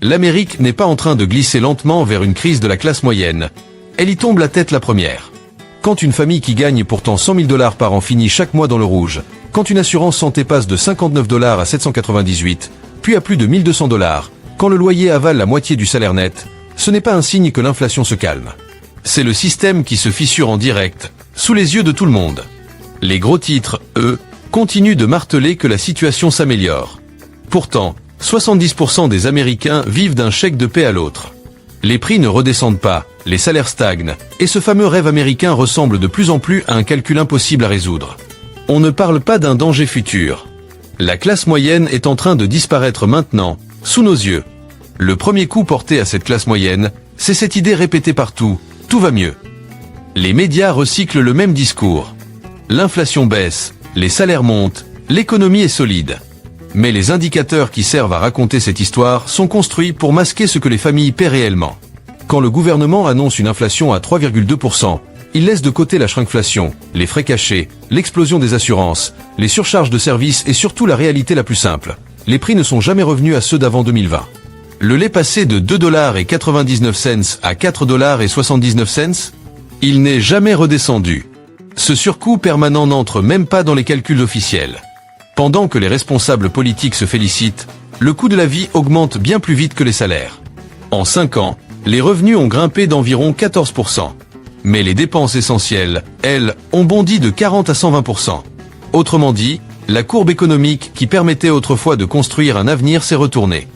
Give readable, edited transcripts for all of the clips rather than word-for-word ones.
L'Amérique n'est pas en train de glisser lentement vers une crise de la classe moyenne. Elle y tombe la tête la première. Quand une famille qui gagne pourtant 100 000 $ par an finit chaque mois dans le rouge, quand une assurance santé passe de 59 $ à 798, puis à plus de 1200 $, quand le loyer avale la moitié du salaire net, ce n'est pas un signe que l'inflation se calme. C'est le système qui se fissure en direct, sous les yeux de tout le monde. Les gros titres, eux, continuent de marteler que la situation s'améliore. Pourtant, 70% des Américains vivent d'un chèque de paie à l'autre. Les prix ne redescendent pas, les salaires stagnent, et ce fameux rêve américain ressemble de plus en plus à un calcul impossible à résoudre. On ne parle pas d'un danger futur. La classe moyenne est en train de disparaître maintenant, sous nos yeux. Le premier coup porté à cette classe moyenne, c'est cette idée répétée partout, tout va mieux. Les médias recyclent le même discours. L'inflation baisse, les salaires montent, l'économie est solide. Mais les indicateurs qui servent à raconter cette histoire sont construits pour masquer ce que les familles paient réellement. Quand le gouvernement annonce une inflation à 3,2%, il laisse de côté la shrinkflation, les frais cachés, l'explosion des assurances, les surcharges de services et surtout la réalité la plus simple. Les prix ne sont jamais revenus à ceux d'avant 2020. Le lait passé de 2,99 $ à 4,79 $, il n'est jamais redescendu. Ce surcoût permanent n'entre même pas dans les calculs officiels. Pendant que les responsables politiques se félicitent, le coût de la vie augmente bien plus vite que les salaires. En 5 ans, les revenus ont grimpé d'environ 14%. Mais les dépenses essentielles, elles, ont bondi de 40 à 120%. Autrement dit, la courbe économique qui permettait autrefois de construire un avenir s'est retournée.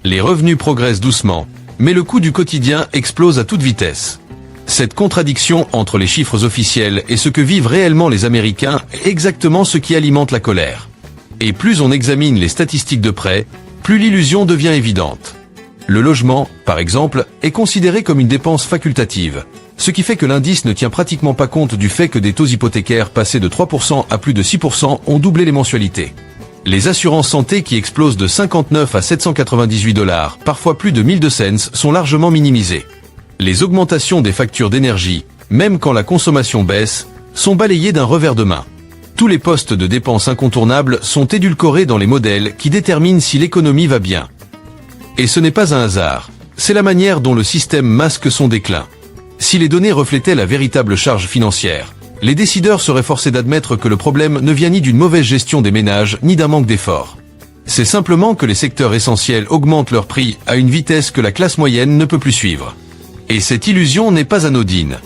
Les revenus progressent doucement, mais le coût du quotidien explose à toute vitesse. Cette contradiction entre les chiffres officiels et ce que vivent réellement les Américains est exactement ce qui alimente la colère. Et plus on examine les statistiques de près, plus l'illusion devient évidente. Le logement, par exemple, est considéré comme une dépense facultative, ce qui fait que l'indice ne tient pratiquement pas compte du fait que des taux hypothécaires passés de 3% à plus de 6% ont doublé les mensualités. Les assurances santé qui explosent de 59 à 798 $, parfois plus de 1002 cents, sont largement minimisées. Les augmentations des factures d'énergie, même quand la consommation baisse, sont balayées d'un revers de main. Tous les postes de dépenses incontournables sont édulcorés dans les modèles qui déterminent si l'économie va bien. Et ce n'est pas un hasard, c'est la manière dont le système masque son déclin. Si les données reflétaient la véritable charge financière, les décideurs seraient forcés d'admettre que le problème ne vient ni d'une mauvaise gestion des ménages, ni d'un manque d'efforts. C'est simplement que les secteurs essentiels augmentent leurs prix à une vitesse que la classe moyenne ne peut plus suivre. Et cette illusion n'est pas anodine.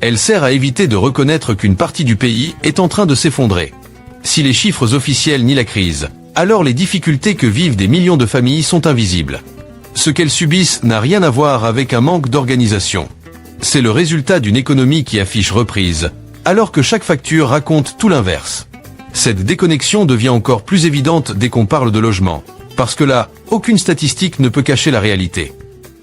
Elle sert à éviter de reconnaître qu'une partie du pays est en train de s'effondrer. Si les chiffres officiels nient la crise, alors les difficultés que vivent des millions de familles sont invisibles. Ce qu'elles subissent n'a rien à voir avec un manque d'organisation. C'est le résultat d'une économie qui affiche reprise, alors que chaque facture raconte tout l'inverse. Cette déconnexion devient encore plus évidente dès qu'on parle de logement, parce que là, aucune statistique ne peut cacher la réalité.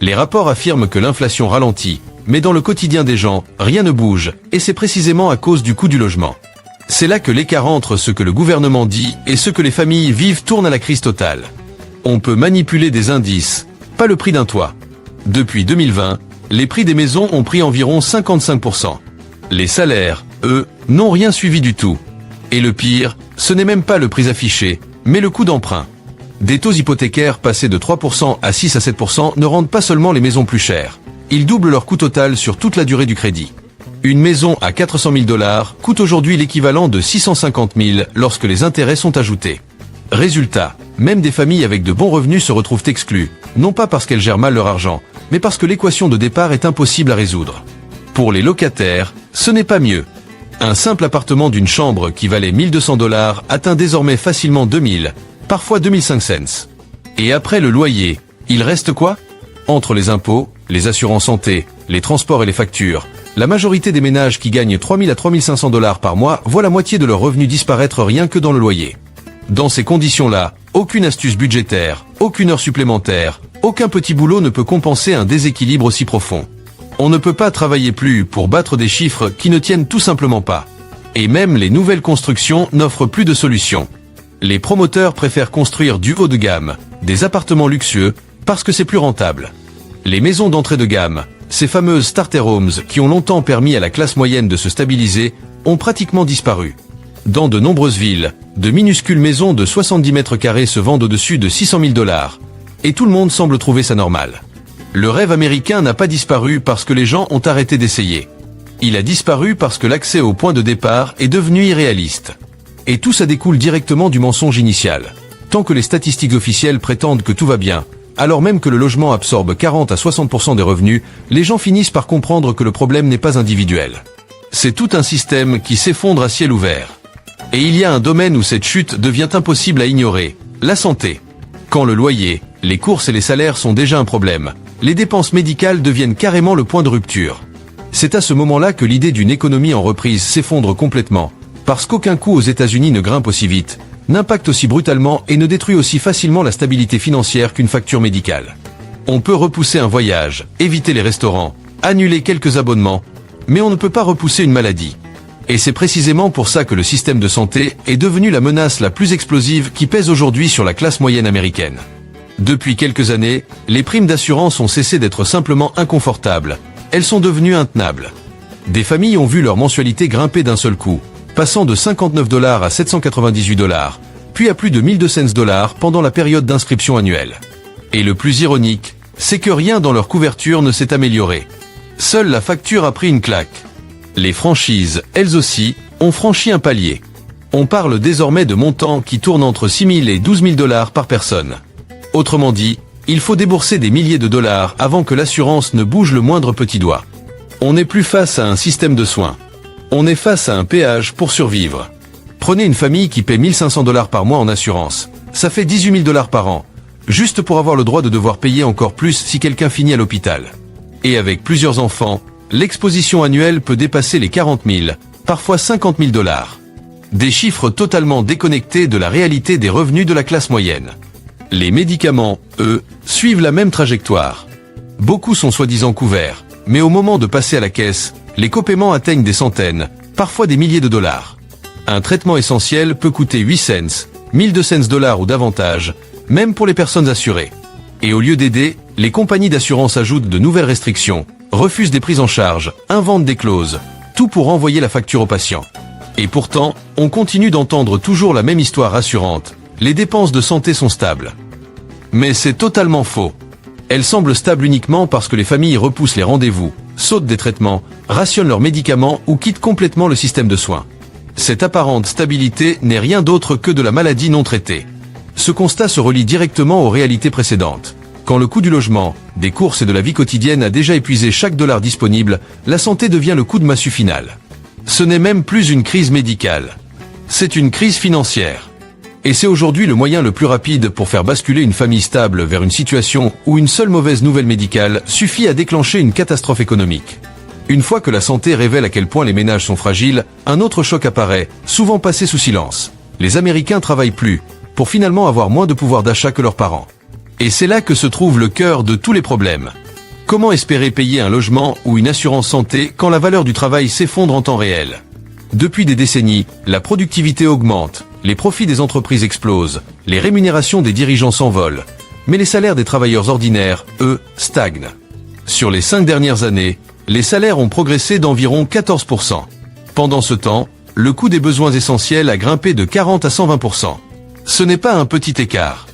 Les rapports affirment que l'inflation ralentit, mais dans le quotidien des gens, rien ne bouge, et c'est précisément à cause du coût du logement. C'est là que l'écart entre ce que le gouvernement dit et ce que les familles vivent tourne à la crise totale. On peut manipuler des indices, pas le prix d'un toit. Depuis 2020, les prix des maisons ont pris environ 55%. Les salaires, eux, n'ont rien suivi du tout. Et le pire, ce n'est même pas le prix affiché, mais le coût d'emprunt. Des taux hypothécaires passés de 3% à 6 à 7% ne rendent pas seulement les maisons plus chères. Ils doublent leur coût total sur toute la durée du crédit. Une maison à 400 000 $ coûte aujourd'hui l'équivalent de 650 000 lorsque les intérêts sont ajoutés. Résultat, même des familles avec de bons revenus se retrouvent exclues, non pas parce qu'elles gèrent mal leur argent, mais parce que l'équation de départ est impossible à résoudre. Pour les locataires, ce n'est pas mieux. Un simple appartement d'une chambre qui valait 1200 $ atteint désormais facilement 2000, parfois 2005 cents. Et après le loyer, il reste quoi? Entre les impôts, les assurances santé, les transports et les factures, la majorité des ménages qui gagnent 3 000 à 3 500 $ par mois voient la moitié de leurs revenus disparaître rien que dans le loyer. Dans ces conditions-là, aucune astuce budgétaire, aucune heure supplémentaire, aucun petit boulot ne peut compenser un déséquilibre aussi profond. On ne peut pas travailler plus pour battre des chiffres qui ne tiennent tout simplement pas. Et même les nouvelles constructions n'offrent plus de solutions. Les promoteurs préfèrent construire du haut de gamme, des appartements luxueux, parce que c'est plus rentable. Les maisons d'entrée de gamme, ces fameuses starter homes qui ont longtemps permis à la classe moyenne de se stabiliser, ont pratiquement disparu. Dans de nombreuses villes, de minuscules maisons de 70 mètres carrés se vendent au-dessus de 600 000 $. Et tout le monde semble trouver ça normal. Le rêve américain n'a pas disparu parce que les gens ont arrêté d'essayer. Il a disparu parce que l'accès au point de départ est devenu irréaliste. Et tout ça découle directement du mensonge initial. Tant que les statistiques officielles prétendent que tout va bien, alors même que le logement absorbe 40 à 60% des revenus, les gens finissent par comprendre que le problème n'est pas individuel. C'est tout un système qui s'effondre à ciel ouvert. Et il y a un domaine où cette chute devient impossible à ignorer, la santé. Quand le loyer, les courses et les salaires sont déjà un problème, les dépenses médicales deviennent carrément le point de rupture. C'est à ce moment-là que l'idée d'une économie en reprise s'effondre complètement, parce qu'aucun coût aux États-Unis ne grimpe aussi vite, n'impacte aussi brutalement et ne détruit aussi facilement la stabilité financière qu'une facture médicale. On peut repousser un voyage, éviter les restaurants, annuler quelques abonnements, mais on ne peut pas repousser une maladie. Et c'est précisément pour ça que le système de santé est devenu la menace la plus explosive qui pèse aujourd'hui sur la classe moyenne américaine. Depuis quelques années, les primes d'assurance ont cessé d'être simplement inconfortables, elles sont devenues intenables. Des familles ont vu leur mensualité grimper d'un seul coup, passant de $59 à $798, puis à plus de $1,200 pendant la période d'inscription annuelle. Et le plus ironique, c'est que rien dans leur couverture ne s'est amélioré. Seule la facture a pris une claque. Les franchises, elles aussi, ont franchi un palier. On parle désormais de montants qui tournent entre $6 000 et $12 000 par personne. Autrement dit, il faut débourser des milliers de dollars avant que l'assurance ne bouge le moindre petit doigt. On n'est plus face à un système de soins. On est face à un péage pour survivre. Prenez une famille qui paie $1 500 par mois en assurance. Ça fait $18 000 par an, juste pour avoir le droit de devoir payer encore plus si quelqu'un finit à l'hôpital. Et avec plusieurs enfants, l'exposition annuelle peut dépasser les $40 000, parfois $50 000. Des chiffres totalement déconnectés de la réalité des revenus de la classe moyenne. Les médicaments, eux, suivent la même trajectoire. Beaucoup sont soi-disant couverts, mais au moment de passer à la caisse, les copaiements atteignent des centaines, parfois des milliers de dollars. Un traitement essentiel peut coûter 8 cents, $1,200 ou davantage, même pour les personnes assurées. Et au lieu d'aider, les compagnies d'assurance ajoutent de nouvelles restrictions, refusent des prises en charge, inventent des clauses, tout pour renvoyer la facture au patient. Et pourtant, on continue d'entendre toujours la même histoire rassurante. Les dépenses de santé sont stables. Mais c'est totalement faux. Elles semblent stables uniquement parce que les familles repoussent les rendez-vous, sautent des traitements, rationnent leurs médicaments ou quittent complètement le système de soins. Cette apparente stabilité n'est rien d'autre que de la maladie non traitée. Ce constat se relie directement aux réalités précédentes. Quand le coût du logement, des courses et de la vie quotidienne a déjà épuisé chaque dollar disponible, la santé devient le coup de massue final. Ce n'est même plus une crise médicale. C'est une crise financière. Et c'est aujourd'hui le moyen le plus rapide pour faire basculer une famille stable vers une situation où une seule mauvaise nouvelle médicale suffit à déclencher une catastrophe économique. Une fois que la santé révèle à quel point les ménages sont fragiles, un autre choc apparaît, souvent passé sous silence. Les Américains travaillent plus, pour finalement avoir moins de pouvoir d'achat que leurs parents. Et c'est là que se trouve le cœur de tous les problèmes. Comment espérer payer un logement ou une assurance santé quand la valeur du travail s'effondre en temps réel ? Depuis des décennies, la productivité augmente, les profits des entreprises explosent, les rémunérations des dirigeants s'envolent, mais les salaires des travailleurs ordinaires, eux, stagnent. Sur les 5 dernières années, les salaires ont progressé d'environ 14%. Pendant ce temps, le coût des besoins essentiels a grimpé de 40 à 120%. Ce n'est pas un petit écart.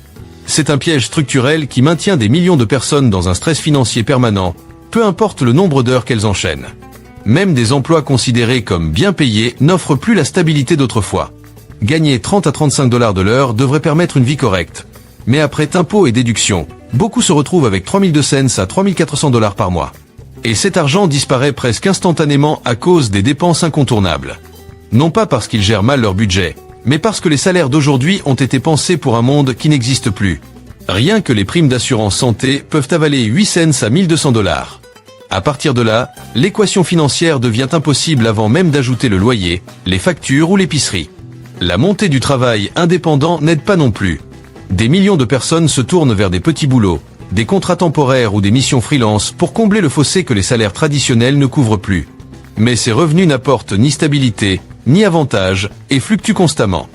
C'est un piège structurel qui maintient des millions de personnes dans un stress financier permanent, peu importe le nombre d'heures qu'elles enchaînent. Même des emplois considérés comme bien payés n'offrent plus la stabilité d'autrefois. Gagner 30 à 35 $ de l'heure devrait permettre une vie correcte. Mais après impôts et déductions, beaucoup se retrouvent avec 3200 à 3400 $ par mois. Et cet argent disparaît presque instantanément à cause des dépenses incontournables. Non pas parce qu'ils gèrent mal leur budget, mais parce que les salaires d'aujourd'hui ont été pensés pour un monde qui n'existe plus. Rien que les primes d'assurance santé peuvent avaler 8 cents à 1200 $. À partir de là, l'équation financière devient impossible avant même d'ajouter le loyer, les factures ou l'épicerie. La montée du travail indépendant n'aide pas non plus. Des millions de personnes se tournent vers des petits boulots, des contrats temporaires ou des missions freelance pour combler le fossé que les salaires traditionnels ne couvrent plus. Mais ces revenus n'apportent ni stabilité, ni avantage, et fluctuent constamment.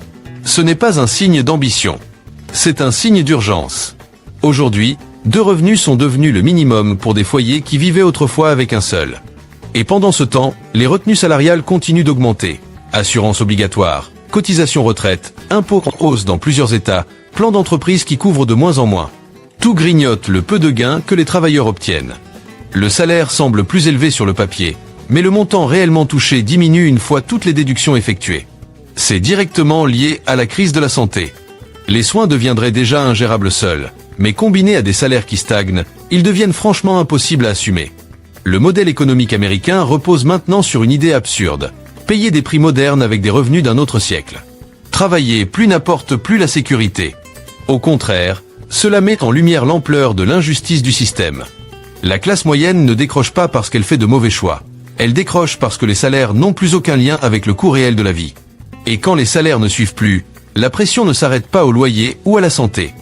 Ce n'est pas un signe d'ambition. C'est un signe d'urgence. Aujourd'hui, 2 revenus sont devenus le minimum pour des foyers qui vivaient autrefois avec un seul. Et pendant ce temps, les retenues salariales continuent d'augmenter. Assurance obligatoire, cotisation retraite, impôts en hausse dans plusieurs États, plans d'entreprise qui couvrent de moins en moins. Tout grignote le peu de gains que les travailleurs obtiennent. Le salaire semble plus élevé sur le papier, mais le montant réellement touché diminue une fois toutes les déductions effectuées. C'est directement lié à la crise de la santé. Les soins deviendraient déjà ingérables seuls, mais combinés à des salaires qui stagnent, ils deviennent franchement impossibles à assumer. Le modèle économique américain repose maintenant sur une idée absurde: payer des prix modernes avec des revenus d'un autre siècle. Travailler plus n'apporte plus la sécurité. Au contraire, cela met en lumière l'ampleur de l'injustice du système. La classe moyenne ne décroche pas parce qu'elle fait de mauvais choix. Elle décroche parce que les salaires n'ont plus aucun lien avec le coût réel de la vie. Et quand les salaires ne suivent plus, la pression ne s'arrête pas au loyer ou à la santé.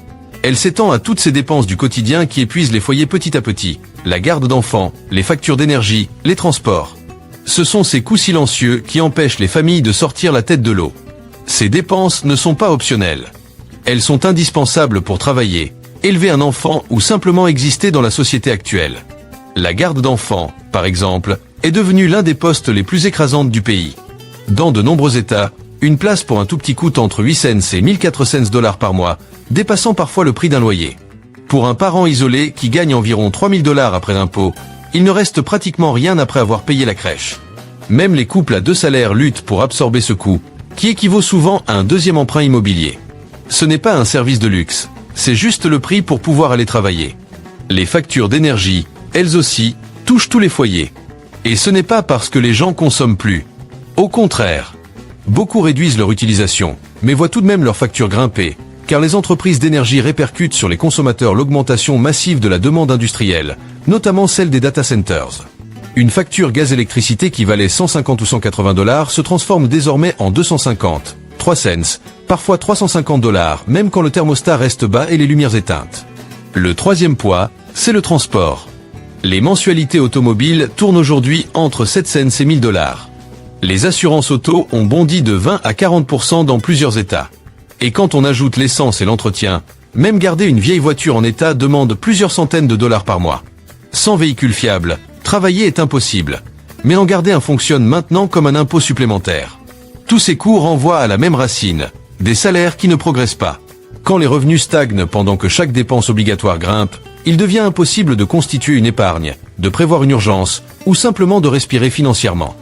Elle s'étend à toutes ces dépenses du quotidien qui épuisent les foyers petit à petit: la garde d'enfants, les factures d'énergie, les transports. Ce sont ces coûts silencieux qui empêchent les familles de sortir la tête de l'eau. Ces dépenses ne sont pas optionnelles. Elles sont indispensables pour travailler, élever un enfant ou simplement exister dans la société actuelle. La garde d'enfants, par exemple, est devenue l'un des postes les plus écrasantes du pays. Dans de nombreux États, une place pour un tout petit coûte entre 8 cents et 1400 $ par mois, dépassant parfois le prix d'un loyer. Pour un parent isolé qui gagne environ 3000 $ après l'impôt, il ne reste pratiquement rien après avoir payé la crèche. Même les couples à 2 salaires luttent pour absorber ce coût, qui équivaut souvent à un deuxième emprunt immobilier. Ce n'est pas un service de luxe, c'est juste le prix pour pouvoir aller travailler. Les factures d'énergie, elles aussi, touchent tous les foyers. Et ce n'est pas parce que les gens consomment plus. Au contraire. Beaucoup réduisent leur utilisation, mais voient tout de même leurs factures grimper, car les entreprises d'énergie répercutent sur les consommateurs l'augmentation massive de la demande industrielle, notamment celle des data centers. Une facture gaz-électricité qui valait 150 ou 180 $ se transforme désormais en 250, 3 cents, parfois 350 $, même quand le thermostat reste bas et les lumières éteintes. Le troisième poids, c'est le transport. Les mensualités automobiles tournent aujourd'hui entre 7 cents et 1000 $. Les assurances auto ont bondi de 20 à 40% dans plusieurs États. Et quand on ajoute l'essence et l'entretien, même garder une vieille voiture en état demande plusieurs centaines de dollars par mois. Sans véhicule fiable, travailler est impossible. Mais en garder un fonctionne maintenant comme un impôt supplémentaire. Tous ces coûts renvoient à la même racine, des salaires qui ne progressent pas. Quand les revenus stagnent pendant que chaque dépense obligatoire grimpe, il devient impossible de constituer une épargne, de prévoir une urgence, ou simplement de respirer financièrement.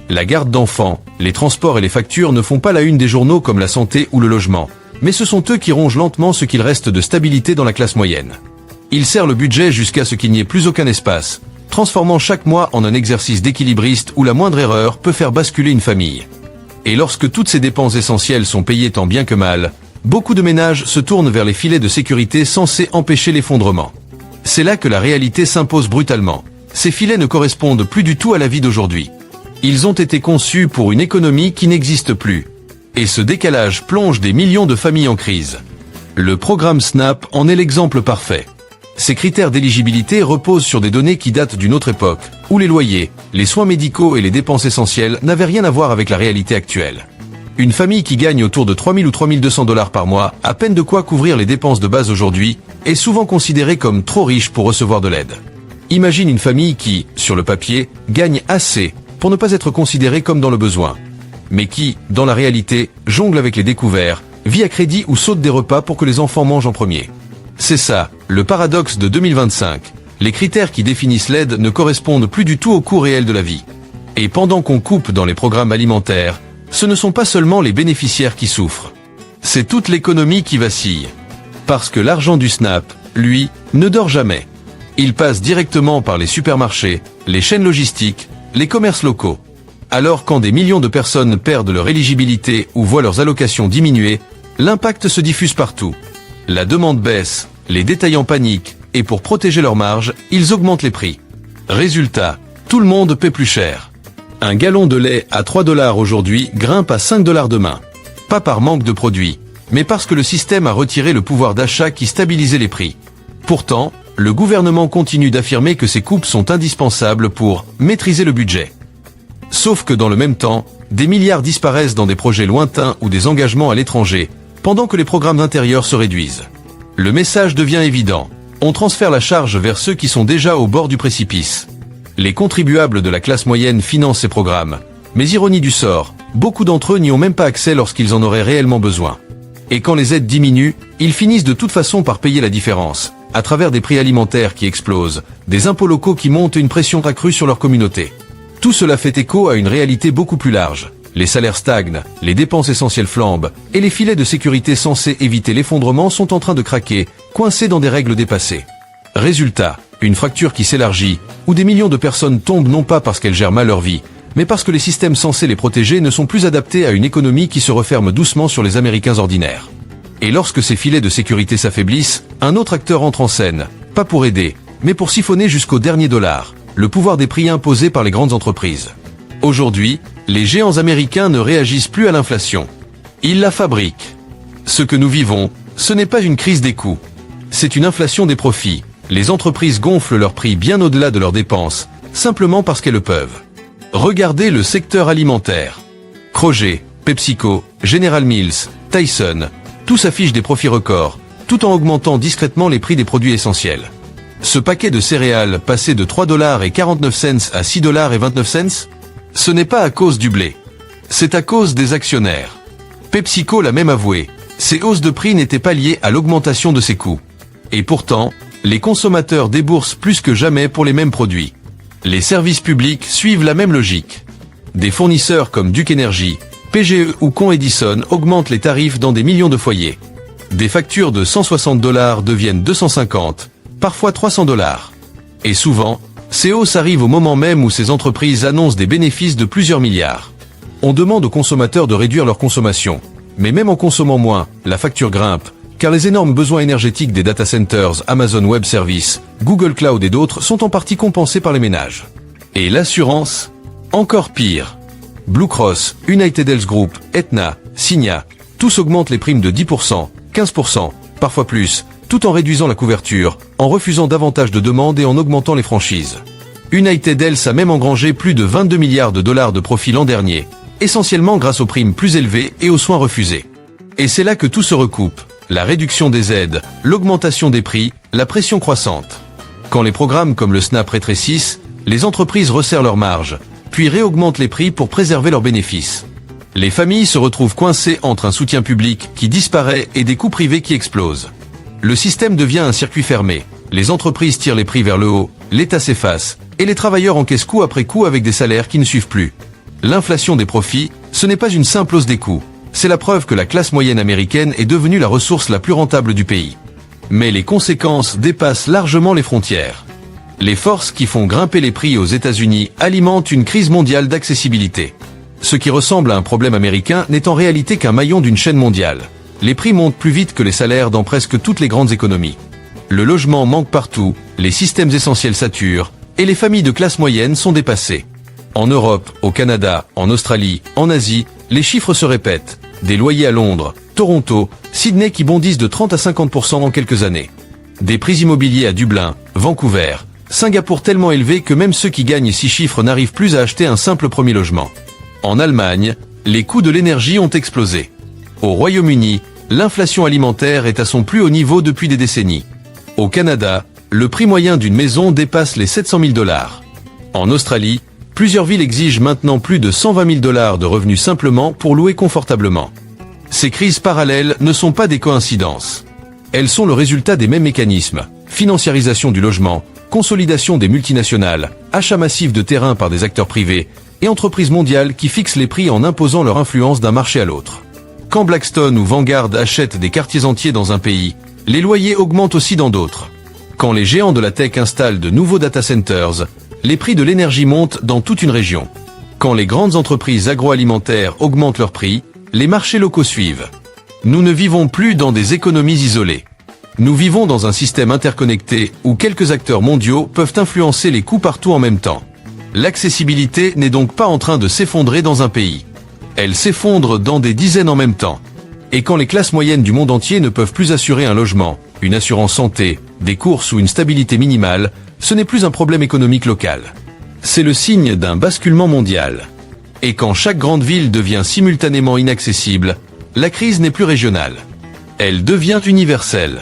La garde d'enfants, les transports et les factures ne font pas la une des journaux comme la santé ou le logement, mais ce sont eux qui rongent lentement ce qu'il reste de stabilité dans la classe moyenne. Ils serrent le budget jusqu'à ce qu'il n'y ait plus aucun espace, transformant chaque mois en un exercice d'équilibriste où la moindre erreur peut faire basculer une famille. Et lorsque toutes ces dépenses essentielles sont payées tant bien que mal, beaucoup de ménages se tournent vers les filets de sécurité censés empêcher l'effondrement. C'est là que la réalité s'impose brutalement. Ces filets ne correspondent plus du tout à la vie d'aujourd'hui. Ils ont été conçus pour une économie qui n'existe plus. Et ce décalage plonge des millions de familles en crise. Le programme SNAP en est l'exemple parfait. Ces critères d'éligibilité reposent sur des données qui datent d'une autre époque, où les loyers, les soins médicaux et les dépenses essentielles n'avaient rien à voir avec la réalité actuelle. Une famille qui gagne autour de 3000 ou 3200 $ par mois, à peine de quoi couvrir les dépenses de base aujourd'hui, est souvent considérée comme trop riche pour recevoir de l'aide. Imagine une famille qui, sur le papier, gagne assez pour ne pas être considérée comme dans le besoin, mais qui, dans la réalité, jongle avec les découverts, vit à crédit ou saute des repas pour que les enfants mangent en premier. C'est ça, le paradoxe de 2025. Les critères qui définissent l'aide ne correspondent plus du tout au coût réel de la vie. Et pendant qu'on coupe dans les programmes alimentaires, ce ne sont pas seulement les bénéficiaires qui souffrent. C'est toute l'économie qui vacille. Parce que l'argent du SNAP, lui, ne dort jamais. Il passe directement par les supermarchés, les chaînes logistiques, les commerces locaux. Alors quand des millions de personnes perdent leur éligibilité ou voient leurs allocations diminuer, l'impact se diffuse partout. La demande baisse, les détaillants paniquent, et pour protéger leurs marges, ils augmentent les prix. Résultat, tout le monde paie plus cher. Un gallon de lait à 3 $ aujourd'hui grimpe à 5 $ demain. Pas par manque de produits, mais parce que le système a retiré le pouvoir d'achat qui stabilisait les prix. Pourtant, le gouvernement continue d'affirmer que ces coupes sont indispensables pour maîtriser le budget. Sauf que dans le même temps, des milliards disparaissent dans des projets lointains ou des engagements à l'étranger, pendant que les programmes d'intérieur se réduisent. Le message devient évident. On transfère la charge vers ceux qui sont déjà au bord du précipice. Les contribuables de la classe moyenne financent ces programmes. Mais ironie du sort, beaucoup d'entre eux n'y ont même pas accès lorsqu'ils en auraient réellement besoin. Et quand les aides diminuent, ils finissent de toute façon par payer la différence, à travers des prix alimentaires qui explosent, des impôts locaux qui montent et une pression accrue sur leur communauté. Tout cela fait écho à une réalité beaucoup plus large. Les salaires stagnent, les dépenses essentielles flambent, et les filets de sécurité censés éviter l'effondrement sont en train de craquer, coincés dans des règles dépassées. Résultat, une fracture qui s'élargit, où des millions de personnes tombent non pas parce qu'elles gèrent mal leur vie, mais parce que les systèmes censés les protéger ne sont plus adaptés à une économie qui se referme doucement sur les Américains ordinaires. Et lorsque ces filets de sécurité s'affaiblissent, un autre acteur entre en scène, pas pour aider, mais pour siphonner jusqu'au dernier dollar, le pouvoir des prix imposés par les grandes entreprises. Aujourd'hui, les géants américains ne réagissent plus à l'inflation. Ils la fabriquent. Ce que nous vivons, ce n'est pas une crise des coûts. C'est une inflation des profits. Les entreprises gonflent leurs prix bien au-delà de leurs dépenses, simplement parce qu'elles le peuvent. Regardez le secteur alimentaire. Kroger, PepsiCo, General Mills, Tyson, tous affichent des profits records, tout en augmentant discrètement les prix des produits essentiels. Ce paquet de céréales passé de 3,49$ à 6,29$, ce n'est pas à cause du blé. C'est à cause des actionnaires. PepsiCo l'a même avoué, ces hausses de prix n'étaient pas liées à l'augmentation de ses coûts. Et pourtant, les consommateurs déboursent plus que jamais pour les mêmes produits. Les services publics suivent la même logique. Des fournisseurs comme Duke Energy, PGE ou Con Edison augmentent les tarifs dans des millions de foyers. Des factures de $160 deviennent $250, parfois $300. Et souvent, ces hausses arrivent au moment même où ces entreprises annoncent des bénéfices de plusieurs milliards. On demande aux consommateurs de réduire leur consommation. Mais même en consommant moins, la facture grimpe, car les énormes besoins énergétiques des data centers, Amazon Web Services, Google Cloud et d'autres sont en partie compensés par les ménages. Et l'assurance? Encore pire. Blue Cross, United Health Group, Aetna, Cigna, tous augmentent les primes de 10%, 15%, parfois plus, tout en réduisant la couverture, en refusant davantage de demandes et en augmentant les franchises. United Health a même engrangé plus de 22 milliards de dollars de profit l'an dernier, essentiellement grâce aux primes plus élevées et aux soins refusés. Et c'est là que tout se recoupe, la réduction des aides, l'augmentation des prix, la pression croissante. Quand les programmes comme le SNAP rétrécissent, les entreprises resserrent leurs marges, puis réaugmentent les prix pour préserver leurs bénéfices. Les familles se retrouvent coincées entre un soutien public qui disparaît et des coûts privés qui explosent. Le système devient un circuit fermé. Les entreprises tirent les prix vers le haut, l'État s'efface, et les travailleurs encaissent coup après coup avec des salaires qui ne suivent plus. L'inflation des profits, ce n'est pas une simple hausse des coûts. C'est la preuve que la classe moyenne américaine est devenue la ressource la plus rentable du pays. Mais les conséquences dépassent largement les frontières. Les forces qui font grimper les prix aux États-Unis alimentent une crise mondiale d'accessibilité. Ce qui ressemble à un problème américain n'est en réalité qu'un maillon d'une chaîne mondiale. Les prix montent plus vite que les salaires dans presque toutes les grandes économies. Le logement manque partout, les systèmes essentiels saturent, et les familles de classe moyenne sont dépassées. En Europe, au Canada, en Australie, en Asie, les chiffres se répètent. Des loyers à Londres, Toronto, Sydney qui bondissent de 30 à 50% en quelques années. Des prix immobiliers à Dublin, Vancouver, Singapour tellement élevés que même ceux qui gagnent 6 chiffres n'arrivent plus à acheter un simple premier logement. En Allemagne, les coûts de l'énergie ont explosé. Au Royaume-Uni, l'inflation alimentaire est à son plus haut niveau depuis des décennies. Au Canada, le prix moyen d'une maison dépasse les $700 000. En Australie, plusieurs villes exigent maintenant plus de $120 000 de revenus simplement pour louer confortablement. Ces crises parallèles ne sont pas des coïncidences. Elles sont le résultat des mêmes mécanismes: financiarisation du logement, consolidation des multinationales, achat massif de terrains par des acteurs privés, et entreprises mondiales qui fixent les prix en imposant leur influence d'un marché à l'autre. Quand Blackstone ou Vanguard achètent des quartiers entiers dans un pays, les loyers augmentent aussi dans d'autres. Quand les géants de la tech installent de nouveaux data centers, les prix de l'énergie montent dans toute une région. Quand les grandes entreprises agroalimentaires augmentent leurs prix, les marchés locaux suivent. Nous ne vivons plus dans des économies isolées. Nous vivons dans un système interconnecté où quelques acteurs mondiaux peuvent influencer les coûts partout en même temps. L'accessibilité n'est donc pas en train de s'effondrer dans un pays. Elle s'effondre dans des dizaines en même temps. Et quand les classes moyennes du monde entier ne peuvent plus assurer un logement, une assurance santé, des courses ou une stabilité minimale, ce n'est plus un problème économique local. C'est le signe d'un basculement mondial. Et quand chaque grande ville devient simultanément inaccessible, la crise n'est plus régionale. Elle devient universelle.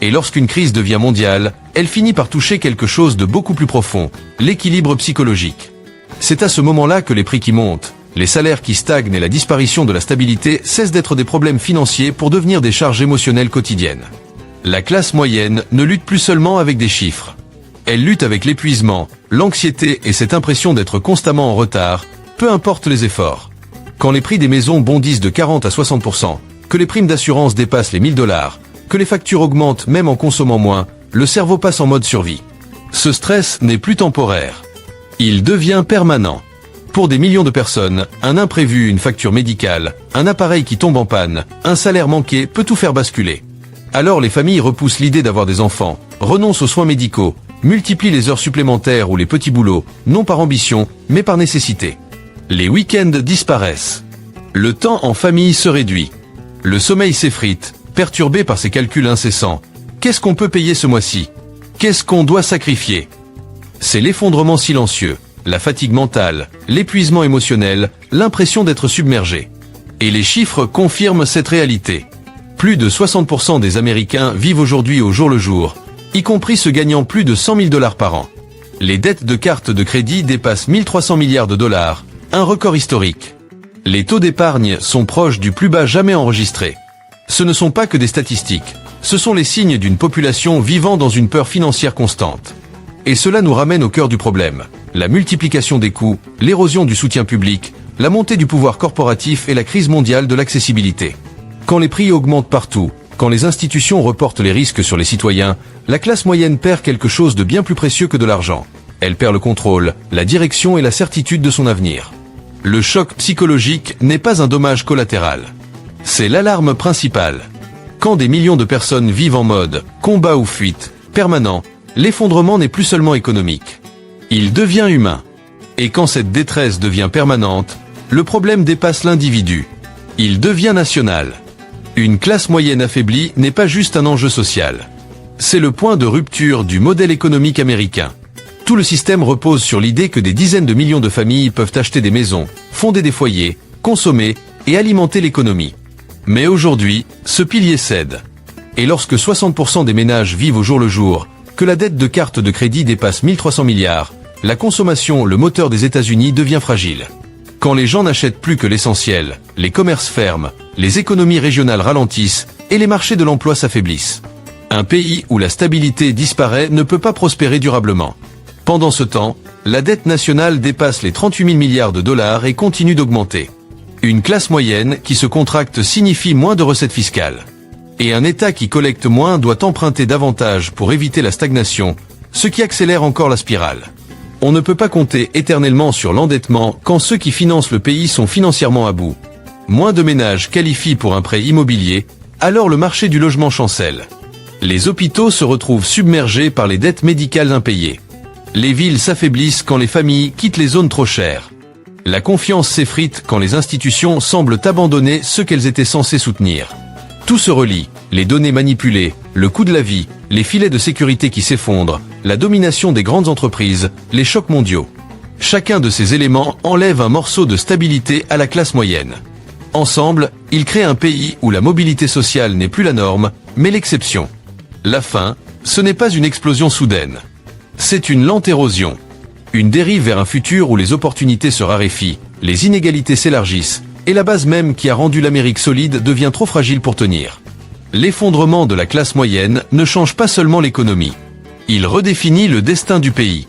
Et lorsqu'une crise devient mondiale, elle finit par toucher quelque chose de beaucoup plus profond, l'équilibre psychologique. C'est à ce moment-là que les prix qui montent, les salaires qui stagnent et la disparition de la stabilité cessent d'être des problèmes financiers pour devenir des charges émotionnelles quotidiennes. La classe moyenne ne lutte plus seulement avec des chiffres. Elle lutte avec l'épuisement, l'anxiété et cette impression d'être constamment en retard, peu importe les efforts. Quand les prix des maisons bondissent de 40 à 60%, que les primes d'assurance dépassent les $1000, que les factures augmentent même en consommant moins, le cerveau passe en mode survie. Ce stress n'est plus temporaire. Il devient permanent. Pour des millions de personnes, un imprévu, une facture médicale, un appareil qui tombe en panne, un salaire manqué peut tout faire basculer. Alors les familles repoussent l'idée d'avoir des enfants, renoncent aux soins médicaux, multiplient les heures supplémentaires ou les petits boulots, non par ambition, mais par nécessité. Les week-ends disparaissent. Le temps en famille se réduit. Le sommeil s'effrite, perturbé par ces calculs incessants. Qu'est-ce qu'on peut payer ce mois-ci? Qu'est-ce qu'on doit sacrifier? C'est l'effondrement silencieux, la fatigue mentale, l'épuisement émotionnel, l'impression d'être submergé. Et les chiffres confirment cette réalité. Plus de 60% des Américains vivent aujourd'hui au jour le jour, y compris ceux gagnant plus de $100 000 par an. Les dettes de cartes de crédit dépassent 1300 milliards de dollars, un record historique. Les taux d'épargne sont proches du plus bas jamais enregistré. Ce ne sont pas que des statistiques, ce sont les signes d'une population vivant dans une peur financière constante. Et cela nous ramène au cœur du problème, la multiplication des coûts, l'érosion du soutien public, la montée du pouvoir corporatif et la crise mondiale de l'accessibilité. Quand les prix augmentent partout, quand les institutions reportent les risques sur les citoyens, la classe moyenne perd quelque chose de bien plus précieux que de l'argent. Elle perd le contrôle, la direction et la certitude de son avenir. Le choc psychologique n'est pas un dommage collatéral. C'est l'alarme principale. Quand des millions de personnes vivent en mode combat ou fuite permanent, l'effondrement n'est plus seulement économique. Il devient humain. Et quand cette détresse devient permanente, le problème dépasse l'individu. Il devient national. Une classe moyenne affaiblie n'est pas juste un enjeu social. C'est le point de rupture du modèle économique américain. Tout le système repose sur l'idée que des dizaines de millions de familles peuvent acheter des maisons, fonder des foyers, consommer et alimenter l'économie. Mais aujourd'hui, ce pilier cède. Et lorsque 60% des ménages vivent au jour le jour, que la dette de carte de crédit dépasse 1300 milliards, la consommation, le moteur des États-Unis, devient fragile. Quand les gens n'achètent plus que l'essentiel, les commerces ferment, les économies régionales ralentissent et les marchés de l'emploi s'affaiblissent. Un pays où la stabilité disparaît ne peut pas prospérer durablement. Pendant ce temps, la dette nationale dépasse les 38 000 milliards de dollars et continue d'augmenter. Une classe moyenne qui se contracte signifie moins de recettes fiscales. Et un État qui collecte moins doit emprunter davantage pour éviter la stagnation, ce qui accélère encore la spirale. On ne peut pas compter éternellement sur l'endettement quand ceux qui financent le pays sont financièrement à bout. Moins de ménages qualifient pour un prêt immobilier, alors le marché du logement chancelle. Les hôpitaux se retrouvent submergés par les dettes médicales impayées. Les villes s'affaiblissent quand les familles quittent les zones trop chères. La confiance s'effrite quand les institutions semblent abandonner ceux qu'elles étaient censées soutenir. Tout se relie, les données manipulées, le coût de la vie, les filets de sécurité qui s'effondrent, la domination des grandes entreprises, les chocs mondiaux. Chacun de ces éléments enlève un morceau de stabilité à la classe moyenne. Ensemble, ils créent un pays où la mobilité sociale n'est plus la norme, mais l'exception. La fin, ce n'est pas une explosion soudaine. C'est une lente érosion. Une dérive vers un futur où les opportunités se raréfient, les inégalités s'élargissent, et la base même qui a rendu l'Amérique solide devient trop fragile pour tenir. L'effondrement de la classe moyenne ne change pas seulement l'économie. Il redéfinit le destin du pays.